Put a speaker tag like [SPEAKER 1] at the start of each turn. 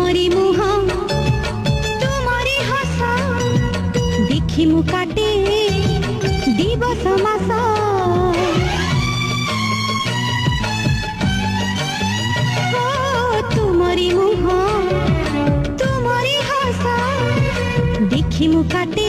[SPEAKER 1] तुमरी मुह तुमरी हस देखी मु काटे दिवस मास तुमरी मुह तुमरी हस देखी मु काटे